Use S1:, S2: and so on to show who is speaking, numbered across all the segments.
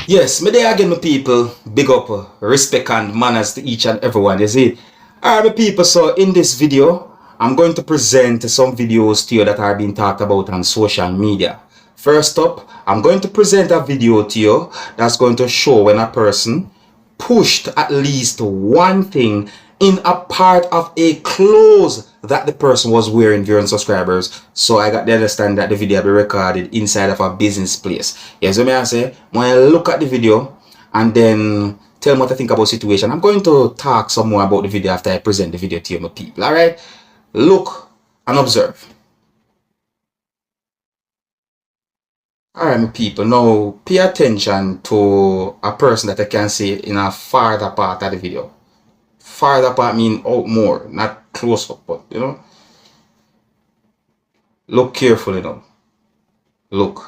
S1: Yes, me there again, my people. Big up, respect and manners to each and everyone. You see, alright, my people. So in this video, I'm going to present some videos to you that are being talked about on social media. First up, I'm going to present a video to you that's going to show when a person pushed at least one thing in a part of a clothes that the person was wearing, viewing subscribers. So I got to understand that the video will be recorded inside of a business place. Yes, what I say, when I look at the video and then tell me what I think about the situation, I'm going to talk some more about the video after I present the video to you, my people. Alright, look and observe. Alright, my people, now pay attention to a person that I can see in a farther part of the video. Farther apart mean out more, not close up, but you know. Look carefully now. Look.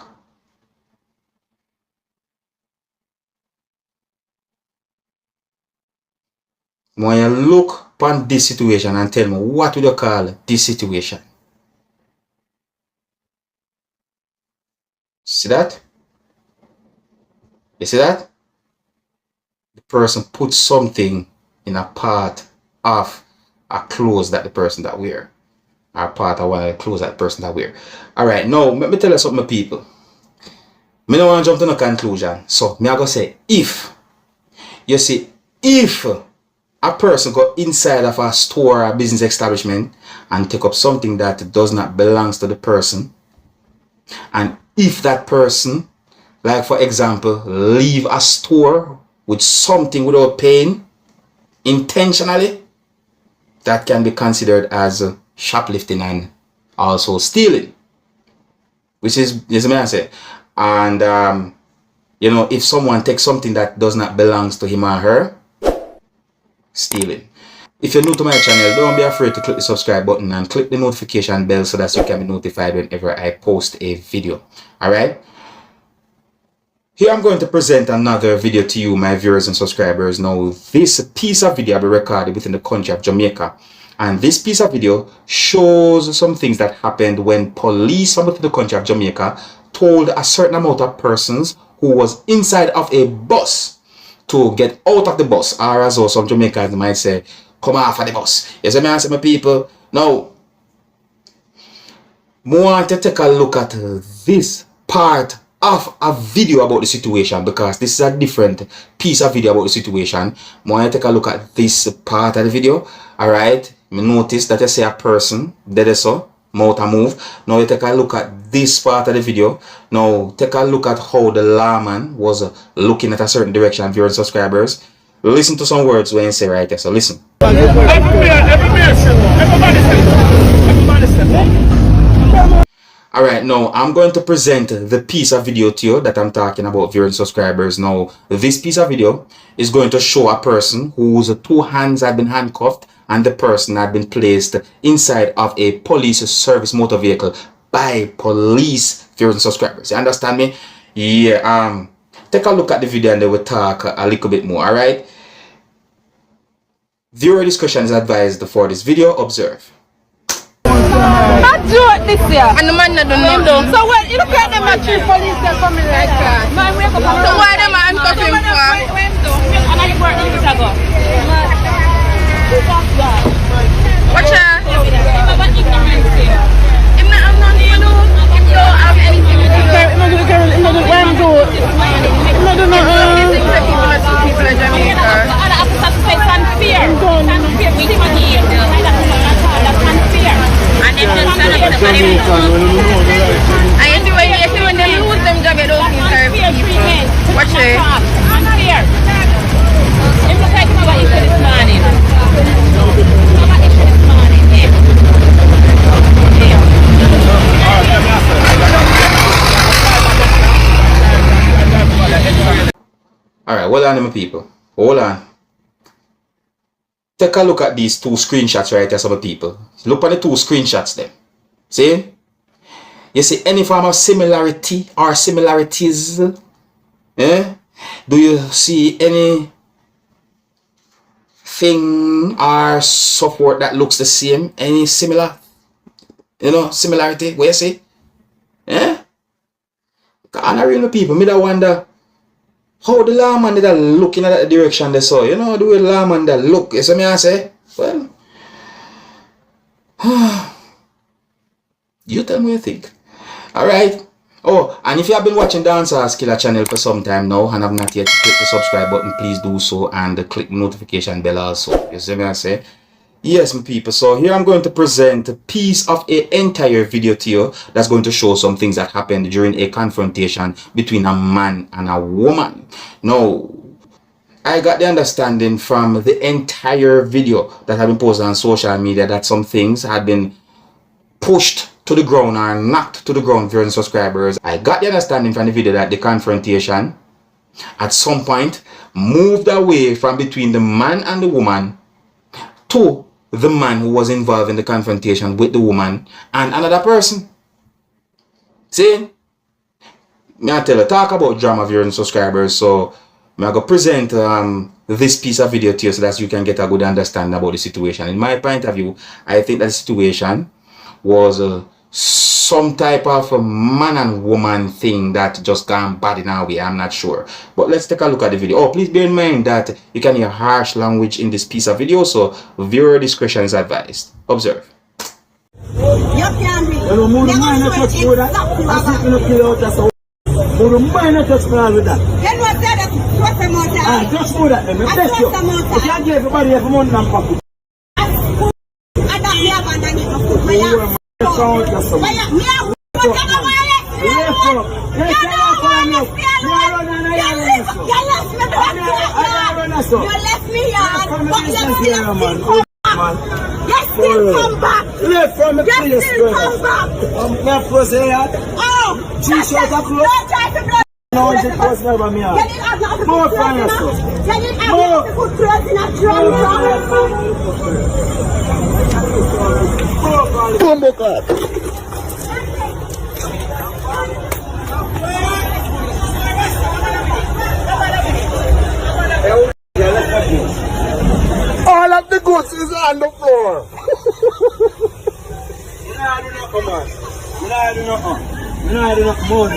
S1: When you look upon this situation and tell me what would you call this situation? See that? You see that? The person put something in a part of a clothes that the person that wear. Or part of one of the clothes that the person that wear. Alright, now let me tell you something, people. Me don't want to jump to no conclusion. So me I go say if you see if a person go inside of a store or business establishment and take up something that does not belongs to the person, and if that person, like for example, leave a store with something without paying intentionally, that can be considered as shoplifting and also stealing, which is, yes, I say. And you know, if someone takes something that does not belongs to him or her, stealing. If you're new to my channel, don't be afraid to click the subscribe button and click the notification bell so that you can be notified whenever I post a video. Alright? Here I'm going to present another video to you, my viewers and subscribers. Now, this piece of video will be recorded within the country of Jamaica. And this piece of video shows some things that happened when police from within the country of Jamaica told a certain amount of persons who was inside of a bus to get out of the bus, or as well some Jamaicans might say, come off of the bus. Yes, I answer my people. Now, I want to take a look at this part of a video about the situation, because this is a different piece of video about the situation. I want to take a look at this part of the video. Alright, notice that I say a person, that is so, mouth and move. Now you take a look at this part of the video. Now take a look at how the lawman was looking at a certain direction, viewers and subscribers. Listen to some words when you say right there, so listen. Alright, now I'm going to present the piece of video to you that I'm talking about, viewers and subscribers. Now, this piece of video is going to show a person whose two hands had been handcuffed and the person had been placed inside of a police service motor vehicle by police, viewers and subscribers. You understand me? Yeah, take a look at the video and then we'll talk a little bit more, alright? Viewer discussion is advised for this video. Observe.
S2: Not do it this year. And the man not do nothing. So when you look at them at three police are coming like that. So why them are handcuffing for? And I work this ago. Watch out. I'm not you know. You don't have anything to do. I'm not do what I'm doing. I'm not doing nothing. People are Jamaica. It's unfair. We can hear. That's unfair. And then just stand up to the I anyway, you see when they lose them job, they don't serve people. Watch it. Unfair. It's just like my issue this morning. My issue this morning.
S1: Alright, hold on, my people. Hold on. Take a look at these two screenshots right here, some people. Look at the two screenshots there. See? You see any form of similarity or similarities? Eh? Do you see any thing or support that looks the same? Any similar, you know, similarity? Where you see? Eh? And I really people, me that wonder how the lawman did that look in that direction they saw. You know, the way the lawman that look. You see me I say? Well, you tell me what you think. Alright. Oh, and if you have been watching Dancehall Skilla channel for some time now and have not yet clicked the subscribe button, please do so and click the notification bell also. You see me I say? Yes, my people. So here I'm going to present a piece of an entire video to you that's going to show some things that happened during a confrontation between a man and a woman. Now, I got the understanding from the entire video that had been posted on social media that some things had been pushed to the ground or knocked to the ground, viewers and subscribers. I got the understanding from the video that the confrontation at some point moved away from between the man and the woman to the man who was involved in the confrontation with the woman and another person. See? Me I tell you, talk about drama, viewers and subscribers. So I'm going to present this piece of video to you so that you can get a good understanding about the situation. In my point of view, I think that the situation was some type of a man and woman thing that just gone bad in our way. I'm not sure. But let's take a look at the video. Oh, please bear in mind that you can hear harsh language in this piece of video, so viewer discretion is advised. Observe.
S3: All of the goods is on the floor.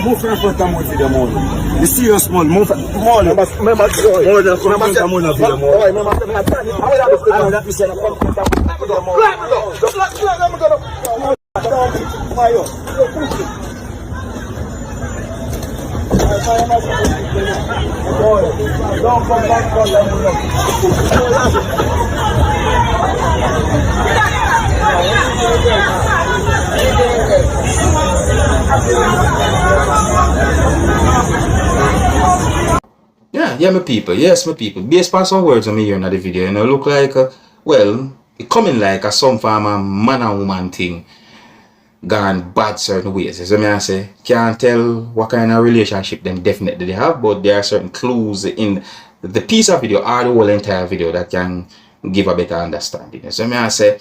S3: Move from front and move to the money. The serious money. Move from the money. Remember, don't come back from
S1: Yeah, my people. Yes, my people. Based on some words I'm hearing in the video, you know, look like, well, it coming like a some form of man and woman thing gone bad certain ways. So I say, can't tell what kind of relationship them definitely they have, but there are certain clues in the piece of video or the whole entire video that can give a better understanding. So I say,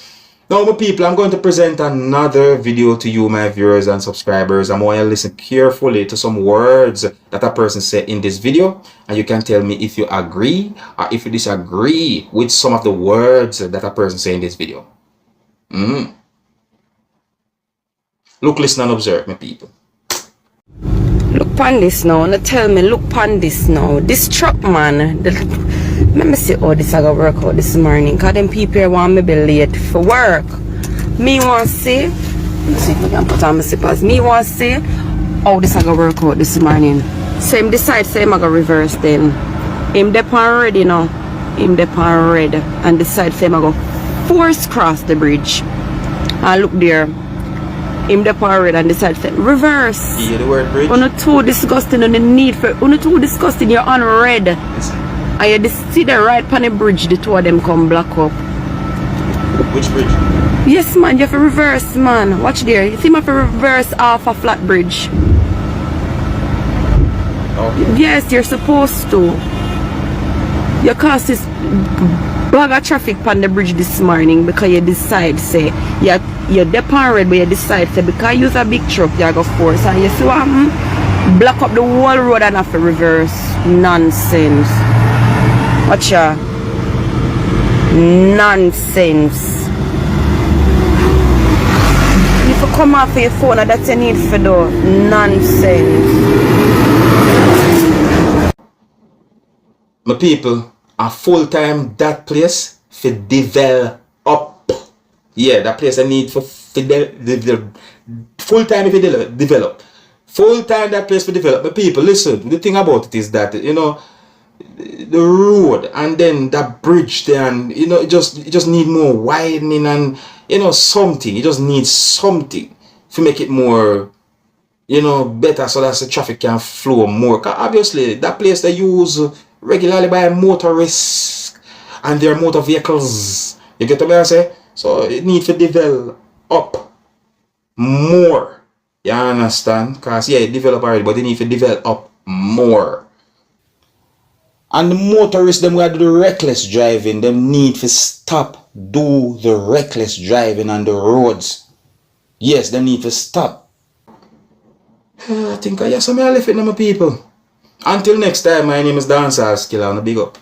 S1: now my people, I'm going to present another video to you, my viewers and subscribers. I want you to listen carefully to some words that a person said in this video, and you can tell me if you agree or if you disagree with some of the words that a person said in this video. Look, listen and observe, my people.
S4: Look pon this now. Now tell me, look pon this now. This truck man, let me see how this I go work out this morning. Cause them people here want me be late for work. Me want to see. Let's see if I can put on my slippers. Me want to see how this I go work out this morning. So him decide say him I go reverse then. Him dep on red, you know. Him dep on red and decide say him I go force cross the bridge. And look there. Him dep on red and decide say reverse.
S1: You hear the word bridge?
S4: You're too disgusting on the need for you're too disgusting, you're on red. And you see the right pan the bridge, the two of them come black up.
S1: Which bridge?
S4: Yes man, you have to reverse man. Watch there. You see me have to reverse off a flat bridge.
S1: Okay.
S4: Yes, you're supposed to. You cause this bag of traffic on the bridge this morning because you decide say you're depend red, but you decide say because you use a big truck you go force and you see what block up the whole road and have to reverse. Nonsense. Watch ya. Nonsense. If you come off your phone that's you need for do. Nonsense.
S1: my people, a full time that place for develop. Yeah, that place I need for full time if you develop. Full time that place for develop. My people, listen, the thing about it is that, you know, the road and then that bridge there, and you know, it just need more widening, and you know, something. It just needs something to make it more, you know, better, so that the traffic can flow more. 'Cause obviously that place they use regularly by motorists and their motor vehicles. You get what I say? So it needs to develop up more. You understand? Because yeah, it developed already, but it needs to develop up more. And the motorists, them who do the reckless driving, them need to stop do the reckless driving on the roads. Yes, they need to stop. I think I have some elephant in my people. Until next time, my name is Dancehall Skilla, and a big up.